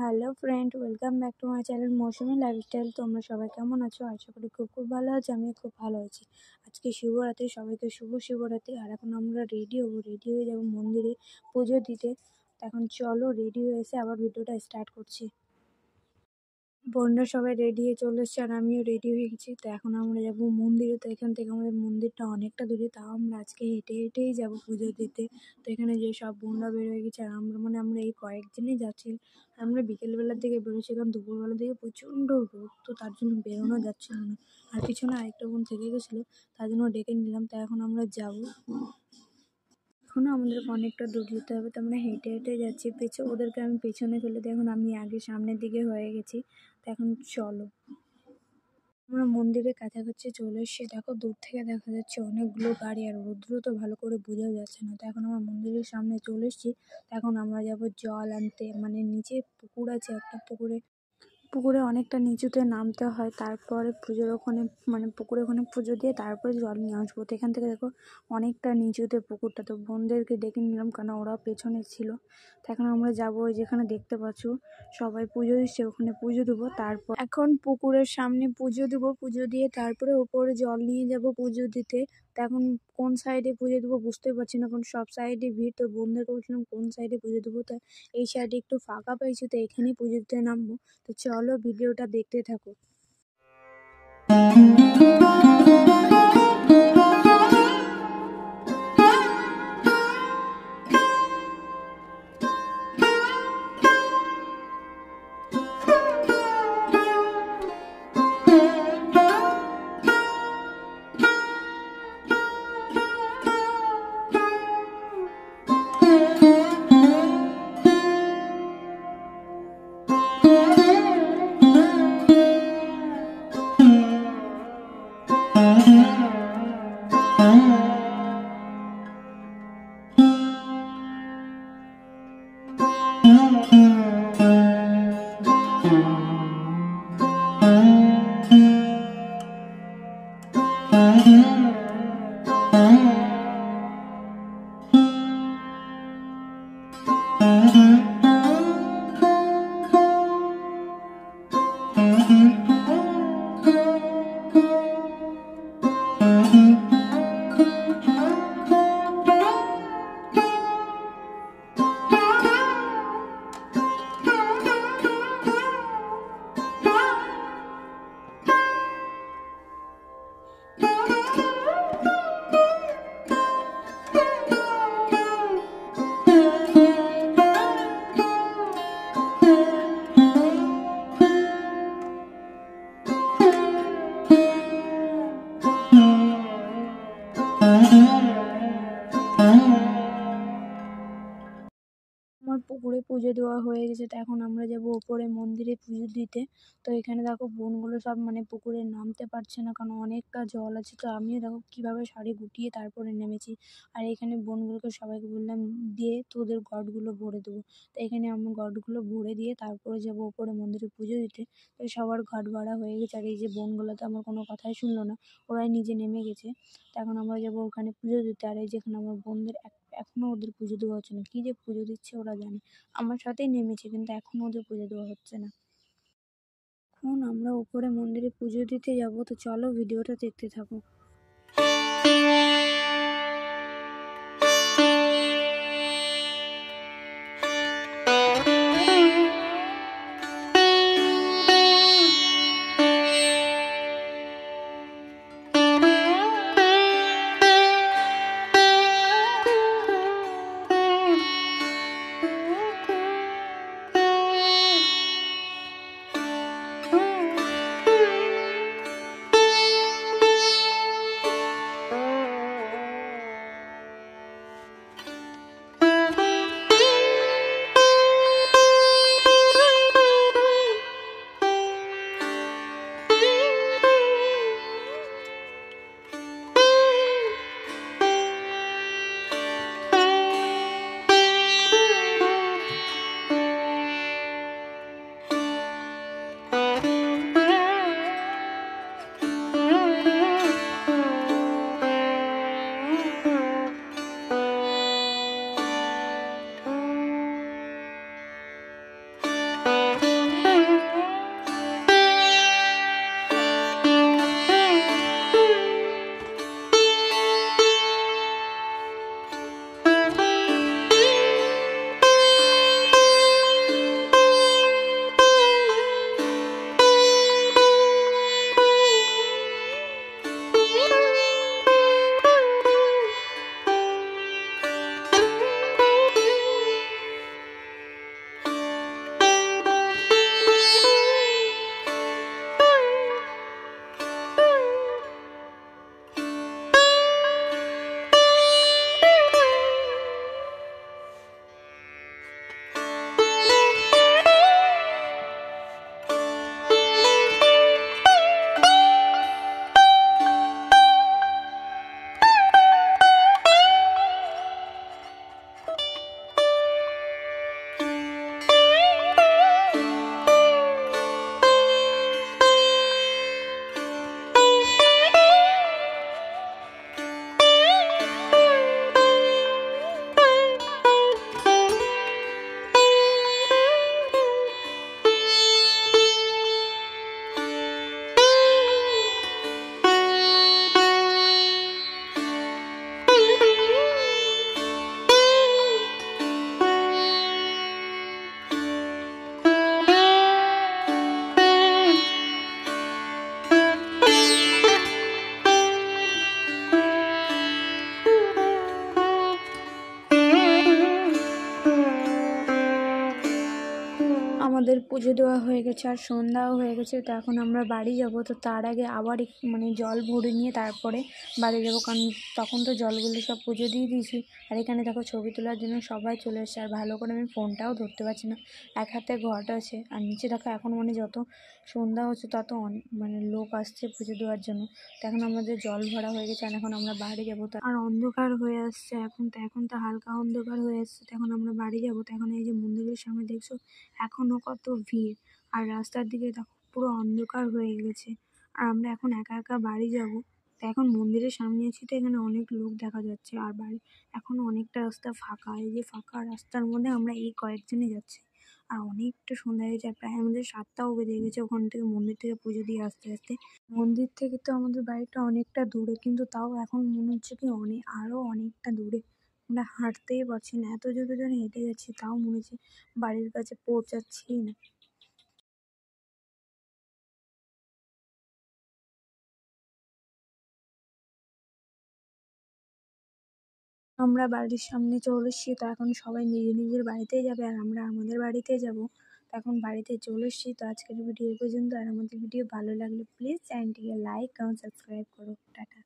Hello friend, welcome back to my channel Mousumi lifestyle. তোমরা সবাই কেমন আছো? আশা করি খুব ভালো আছি। আমি খুব ভালো আছি। আজকে শিবরাত্রি, সবাইকে শুভ শিবরাত্রি। আর এখন আমরা রেডি হয়ে যাবো মন্দিরে পুজো দিতে। এখন চলো রেডি হয়ে এসে আবার ভিডিওটা স্টার্ট করছি। বোনরা সবাই রেডি হয়ে চলে এসছে আর আমিও রেডি হয়ে গেছি। তো এখন আমরা যাবো মন্দিরে। তো এখান থেকে আমাদের মন্দিরটা অনেকটা দূরে, তাও আমরা আজকে হেঁটেই যাবো পুজো দিতে। তো এখানে যে সব বোনরা বের হয়ে গেছে আর আমরা এই কয়েকদিনই যাচ্ছি। আমরা বিকেলবেলার দিকে বেরোচ্ছি, কারণ দুপুরবেলার দিকে প্রচণ্ড রোদ, তো তার জন্য বেরোনো যাচ্ছিল না। আর পিছনে আরেকটা বোন থেকে গেছিলো, তার জন্য ডেকে নিলাম। তো এখন আমরা যাবো। এখনও আমাদেরকে অনেকটা দূর যেতে হবে, তো আমরা হেঁটে যাচ্ছি। ওদেরকে আমি পেছনে ফেলে দিই, এখন আমি আগে সামনের দিকে হয়ে গেছি। তো এখন চলো, আমরা মন্দিরের কাছাকাছি চলে এসেছি। দেখো দূর থেকে দেখা যাচ্ছে অনেকগুলো গাড়ি, আর রৌদ্র তো ভালো করে বোঝাও যাচ্ছে না। তো এখন আমরা মন্দিরের সামনে চলে এসেছি। এখন আমরা যাবো জল আনতে, মানে নিচে পুকুর আছে একটা, পুকুরে অনেকটা নিচুতে নামতে হয়, তারপরে পুজোর ওখানে পুকুরে ওখানে পুজো দিয়ে তারপরে জল নিয়ে আসবো। তো এখান থেকে দেখো অনেকটা নিচুতে পুকুরটা, তো বোনদেরকে ডেকে নিলাম কারণ ওরা পেছনে ছিল। তো এখন আমরা যাবো, ওই যেখানে দেখতে পাচ্ছ সবাই পুজো দিচ্ছে, ওখানে পুজো দেবো। তারপর এখন পুকুরের সামনে পুজো দেবো, পুজো দিয়ে তারপরে ওপরে জল নিয়ে যাব পুজো দিতে। তো এখন কোন সাইডে পুজো দেবো বুঝতে পারছি না, কারণ সব সাইডে ভিড়। তো বোনদেরকে বলছিলাম কোন সাইডে পুজো দেবো, তো এই সাইডে একটু ফাঁকা পাইছি, তো এখানেই পুজো দিতে নামবো। তো চলো ভিডিওটা দেখতে থাকো। আমার পুকুরে পুজো দেওয়া হয়ে গেছে। তো এখন আমরা যাব ওপরে মন্দিরে পুজো দিতে। তো এখানে দেখো বোনগুলো সব পুকুরে নামতে পারছে না, কারণ অনেকটা জল আছে। তো আমিও দেখো কিভাবে শাড়ি গুটিয়ে তারপরে নেমেছি। আর এখানে বোনগুলোকে সবাইকে বললাম দিয়ে তোদের গডগুলো ভরে দেবো। তো এখানে আমি গডগুলো ভরে দিয়ে তারপরে যাব ওপরে মন্দিরে পুজো দিতে। তো সবার ঘট ভরা হয়ে গেছে, আর এই যে বোনগুলো তো আমার কোনো কথাই শুনলো না, ওরাই নিজে নেমে গেছে। তো এখন আমরা যাবো ওখানে পুজো দিতে। আর এই যেখানে আমার বোনদের এখনো ওদের পুজো দেওয়া হচ্ছে না, কি যে পুজো দিচ্ছে ওরা জানে। আমার সাথেই নেমেছে, কিন্তু এখনো ওদের পুজো দেওয়া হচ্ছে না। এখন আমরা উপরে মন্দিরে পুজো দিতে যাব। তো চলো ভিডিওটা দেখতে থাকো। আমাদের পুজো দেওয়া হয়ে গেছে আর সন্ধ্যাও হয়ে গেছে, তো এখন আমরা বাড়ি যাব। তো তার আগে আবার মানে জল ভরে নিয়ে তারপরে বাড়ি যাব, কারণ তখন তো জলগুলো সব পুজো দিয়ে দিয়েছি। আর এখানে দেখো ছবি তোলার জন্য সবাই চলে এসেছে, আর ভালো করে আমি ফোনটাও ধরতে পারছি না, এক হাতে ঘট আছে। আর নিচে দেখো এখন মানে যত সন্ধ্যা হচ্ছে তত মানে লোক আসছে পুজো দেওয়ার জন্য। তো এখন আমাদের জল ভরা হয়ে গেছে আর এখন আমরা বাড়ি যাবো। তো আর অন্ধকার হয়ে আসছে এখন তো হালকা অন্ধকার হয়ে আসছে, তো এখন আমরা বাড়ি যাবো। তো এখন এই যে মন্দিরের সামনে দেখছো এখনো কত ভিড়, আর রাস্তার দিকে দেখো পুরো অন্ধকার হয়ে গেছে। আর আমরা এখন একা একা বাড়ি যাব। তো এখন মন্দিরের সামনে আছি, তো এখানে অনেক লোক দেখা যাচ্ছে, আর বাড়ি এখনো অনেকটা রাস্তা ফাঁকা। এই যে ফাঁকা রাস্তার মধ্যে আমরা এই কয়েকজনই যাচ্ছি। আর অনেকটা সন্ধ্যা হয়ে যায়, প্রায় আমাদের 7টাও বেজে গেছে ওখান থেকে মন্দির থেকে পুজো দিয়ে আসতে আসতে। মন্দির থেকে তো আমাদের বাড়িটা অনেকটা দূরে, কিন্তু তাও এখন মনে হচ্ছে কি আরো অনেকটা দূরে। আমরা হাঁটতেই পারছি না, এত জোরে জোরে হেঁটে যাচ্ছি, তাও মনে হচ্ছে বাড়ির কাছে পৌঁছাচ্ছি না। আমরা বাড়ির সামনে চলে এসেছি, তো এখন সবাই নিজের নিজের বাড়িতেই যাবে আর আমরা আমাদের বাড়িতে যাব। তো এখন বাড়িতে চলে এসেছি। তো আজকের ভিডিও এই পর্যন্ত, আর আমাদের ভিডিও ভালো লাগলে প্লিজ চ্যানেলটিকে লাইক এবং সাবস্ক্রাইব করো। টাটা।